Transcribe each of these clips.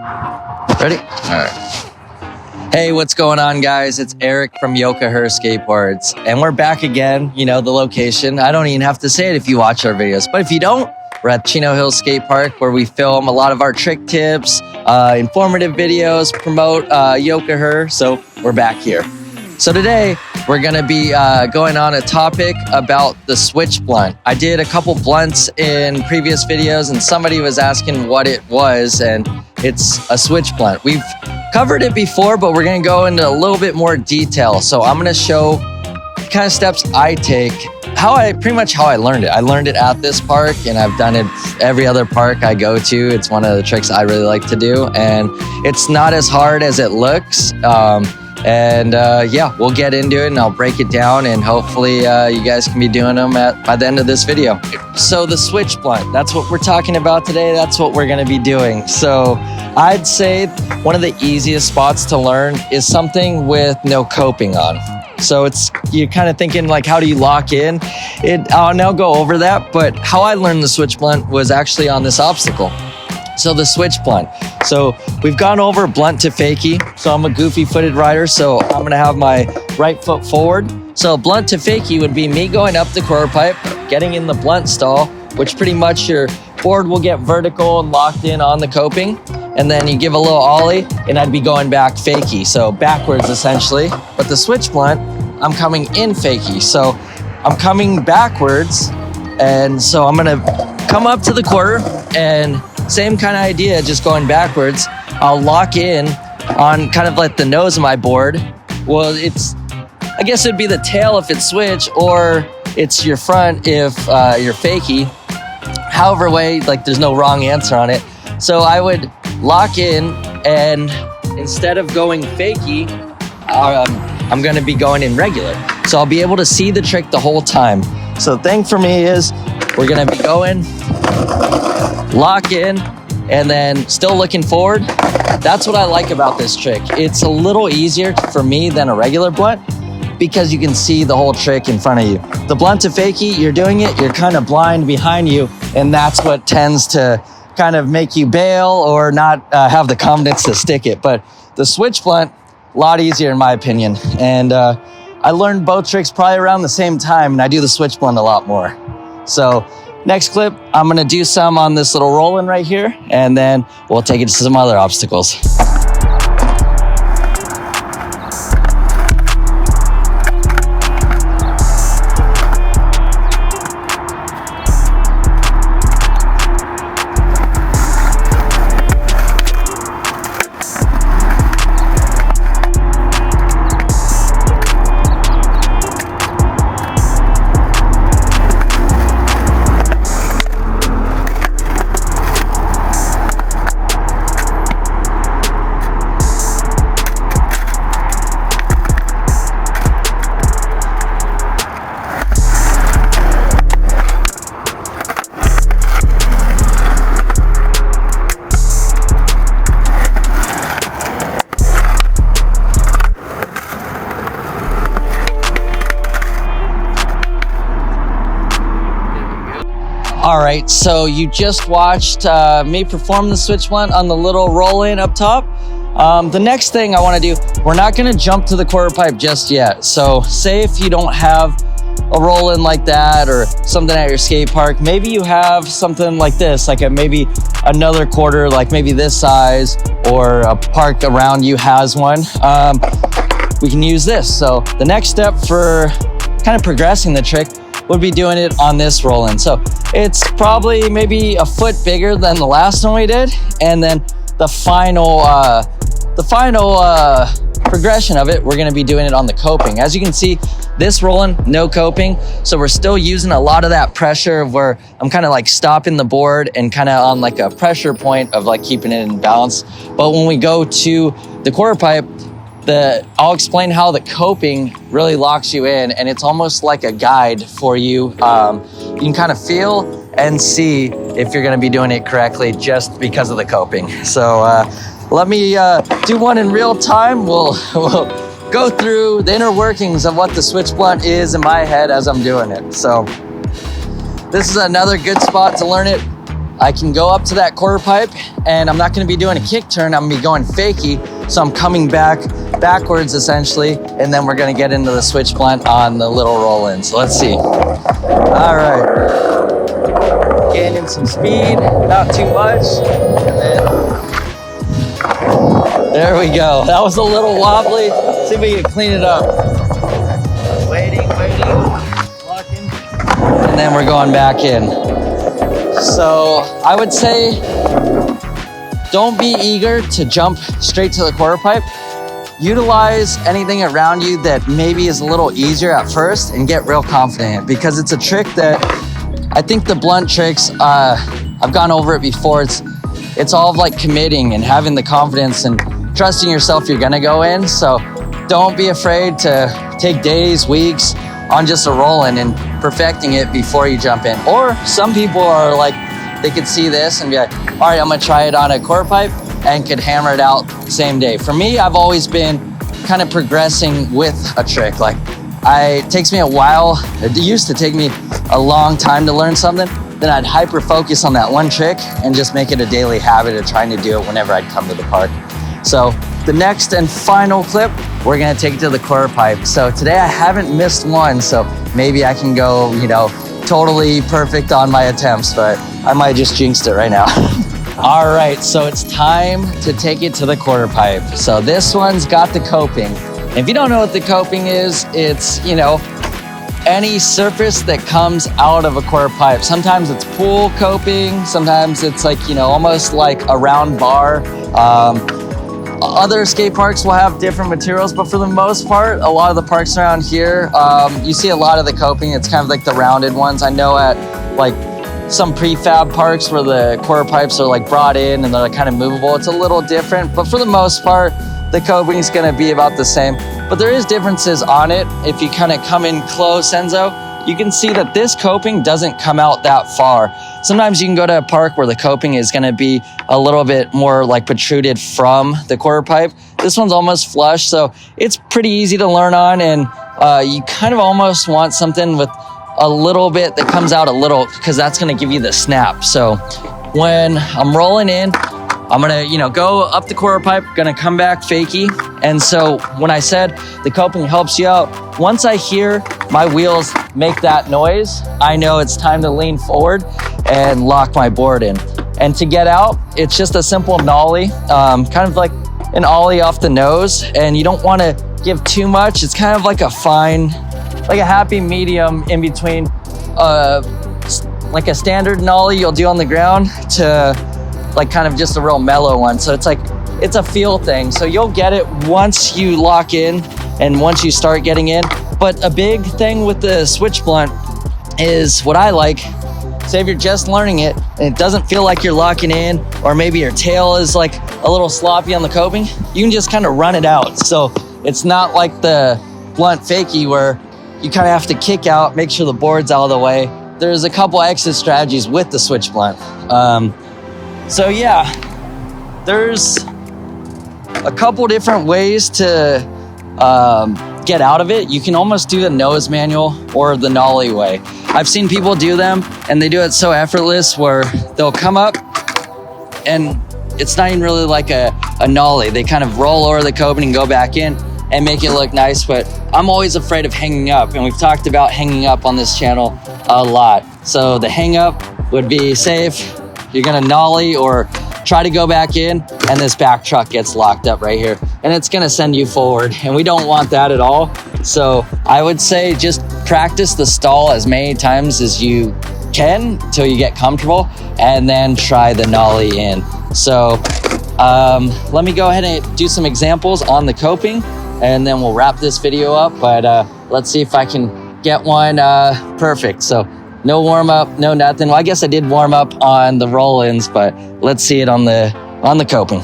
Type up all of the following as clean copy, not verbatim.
Ready? All right. Hey, what's going on, guys? It's Eric from Her Skateboards, and we're back again. You know the location. I don't even have to say it if you watch our videos, but if you don't, we're at Chino Hills Skate Park, where we film a lot of our trick tips, informative videos, promote Her. So we're back here. So today we're gonna be going on a topic about the switch blunt. I did a couple blunts in previous videos, and somebody was asking what it was, and it's a switch blunt. We've covered it before, but we're gonna go into a little bit more detail. So I'm gonna show the kind of steps I take, pretty much how I learned it. I learned it at this park, and I've done it every other park I go to. It's one of the tricks I really like to do, and it's not as hard as it looks. Yeah, we'll get into it and I'll break it down, and hopefully you guys can be doing them by the end of this video. So the switch blunt, that's what we're talking about today. That's what we're gonna be doing. So I'd say one of the easiest spots to learn is something with no coping on. So you're kind of thinking like, how do you lock in? I'll now go over that, but how I learned the switch blunt was actually on this obstacle. So the switch blunt. So we've gone over blunt to fakie. So I'm a goofy footed rider, so I'm gonna have my right foot forward. So blunt to fakie would be me going up the quarter pipe, getting in the blunt stall, which pretty much your board will get vertical and locked in on the coping. And then you give a little ollie, and I'd be going back fakie. So backwards essentially. But the switch blunt, I'm coming in fakie. So I'm coming backwards. And so I'm gonna come up to the quarter, and same kind of idea, just going backwards. I'll lock in on kind of like the nose of my board. Well, I guess it'd be the tail if it's switch, or it's your front if you're fakie. However way, like there's no wrong answer on it. So I would lock in, and instead of going fakie, I'm gonna be going in regular. So I'll be able to see the trick the whole time. So the thing for me is we're gonna be going, lock in, and then still looking forward. That's what I like about this trick. It's a little easier for me than a regular blunt because you can see the whole trick in front of you. The blunt to fakie, you're doing it, you're kind of blind behind you, and that's what tends to kind of make you bail or not have the confidence to stick it. But the switch blunt, a lot easier in my opinion. And I learned both tricks probably around the same time, and I do the switch blunt a lot more. So next clip, I'm gonna do some on this little roll-in right here, and then we'll take it to some other obstacles. All right, so you just watched me perform the switch blunt on the little roll-in up top. The next thing I wanna do, we're not gonna jump to the quarter pipe just yet. So say if you don't have a roll-in like that or something at your skate park, maybe you have something like this, like maybe another quarter, like maybe this size, or a park around you has one. We can use this. So the next step for kind of progressing the trick would be doing it on this roll-in. So it's probably maybe a foot bigger than the last one we did. And then the final progression of it, we're gonna be doing it on the coping. As you can see, this roll-in, no coping. So we're still using a lot of that pressure where I'm kind of like stopping the board and kind of on like a pressure point of like keeping it in balance. But when we go to the quarter pipe, I'll explain how the coping really locks you in, and it's almost like a guide for you. You can kind of feel and see if you're gonna be doing it correctly just because of the coping. So let me do one in real time. We'll go through the inner workings of what the switch blunt is in my head as I'm doing it. So this is another good spot to learn it. I can go up to that quarter pipe and I'm not gonna be doing a kick turn, I'm gonna be going fakie. So I'm coming backwards essentially, and then we're gonna get into the switch blunt on the little roll in. So let's see. All right. Gaining some speed, not too much. And then, there we go. That was a little wobbly. See if we can clean it up. Waiting, locking. And then we're going back in. So I would say, don't be eager to jump straight to the quarter pipe. Utilize anything around you that maybe is a little easier at first and get real confident, because it's a trick that I think the blunt tricks, I've gone over it before. It's all of like committing and having the confidence and trusting yourself you're gonna go in. So don't be afraid to take days, weeks on just a roll-in and perfecting it before you jump in. Or some people are like, they could see this and be like, all right, I'm gonna try it on a quarter pipe, and could hammer it out same day. For me, I've always been kind of progressing with a trick. Like, it takes me a while. It used to take me a long time to learn something. Then I'd hyper focus on that one trick and just make it a daily habit of trying to do it whenever I'd come to the park. So the next and final clip, we're gonna take it to the quarter pipe. So today I haven't missed one, so maybe I can go, totally perfect on my attempts, but I might just jinxed it right now. All right, so it's time to take it to the quarter pipe. So this one's got the coping. If you don't know what the coping is, it's, any surface that comes out of a quarter pipe. Sometimes it's pool coping, sometimes it's like, almost like a round bar. Other skate parks will have different materials, but for the most part, a lot of the parks around here, you see a lot of the coping. It's kind of like the rounded ones. I know at like some prefab parks where the quarter pipes are like brought in and they're like kind of movable, it's a little different, but for the most part, the coping is gonna be about the same. But there is differences on it. If you kind of come in close, Enzo, you can see that this coping doesn't come out that far. Sometimes you can go to a park where the coping is gonna be a little bit more like protruded from the quarter pipe. This one's almost flush, so it's pretty easy to learn on, and you kind of almost want something with a little bit that comes out a little, because that's gonna give you the snap. So when I'm rolling in, I'm gonna, go up the quarter pipe, gonna come back fakie. And so when I said the coping helps you out, once I hear my wheels make that noise, I know it's time to lean forward and lock my board in. And to get out, it's just a simple nollie, kind of like an ollie off the nose. And you don't wanna give too much. It's kind of like a fine, like a happy medium in between, like a standard nollie you'll do on the ground to like kind of just a real mellow one. So it's a feel thing. So you'll get it once you lock in and once you start getting in. But a big thing with the switch blunt is what I like, say if you're just learning it and it doesn't feel like you're locking in, or maybe your tail is like a little sloppy on the coping, you can just kind of run it out. So it's not like the blunt fakie where you kind of have to kick out, make sure the board's out of the way. There's a couple exit strategies with the switch blunt. So yeah, there's a couple different ways to get out of it. You can almost do the nose manual or the nollie way. I've seen people do them and they do it so effortless where they'll come up and it's not even really like a nollie. They kind of roll over the coping and go back in and make it look nice, but I'm always afraid of hanging up, and we've talked about hanging up on this channel a lot. So the hang up would be safe. You're gonna nollie or try to go back in, and this back truck gets locked up right here, and it's gonna send you forward, and we don't want that at all. So I would say just practice the stall as many times as you can until you get comfortable, and then try the nollie in. So let me go ahead and do some examples on the coping, and then we'll wrap this video up. But let's see if I can get one perfect. So no warm up, no nothing. Well, I guess I did warm up on the roll-ins, but let's see it on the coping.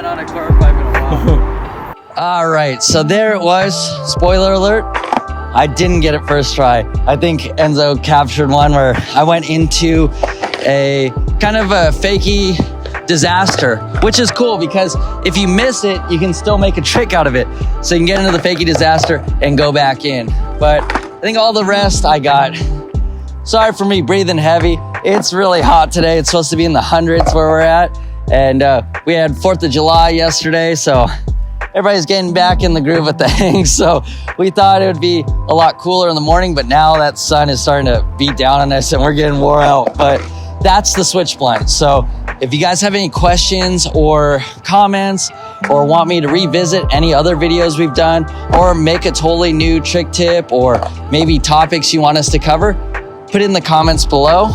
that on a quarter pipe in a while. All right, so there it was. Spoiler alert. I didn't get it first try. I think Enzo captured one where I went into a kind of a fakey disaster, which is cool because if you miss it, you can still make a trick out of it. So you can get into the fakey disaster and go back in. But I think all the rest I got. Sorry for me breathing heavy. It's really hot today. It's supposed to be in the hundreds where we're at. And we had 4th of July yesterday, so everybody's getting back in the groove of things. So we thought it would be a lot cooler in the morning, but now that sun is starting to beat down on us and we're getting wore out. But that's the switch blind. So if you guys have any questions or comments or want me to revisit any other videos we've done or make a totally new trick tip or maybe topics you want us to cover, put it in the comments below.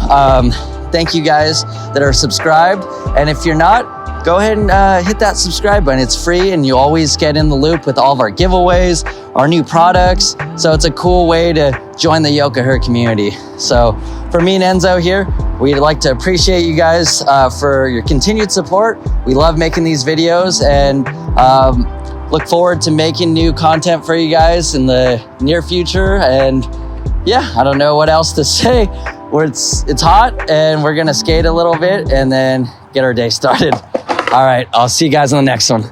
Thank you guys that are subscribed. And if you're not, go ahead and hit that subscribe button. It's free and you always get in the loop with all of our giveaways, our new products. So it's a cool way to join the Yoka Her community. So for me and Enzo here, we'd like to appreciate you guys for your continued support. We love making these videos and look forward to making new content for you guys in the near future. And yeah, I don't know what else to say. It's hot and we're gonna skate a little bit and then get our day started. All right, I'll see you guys on the next one.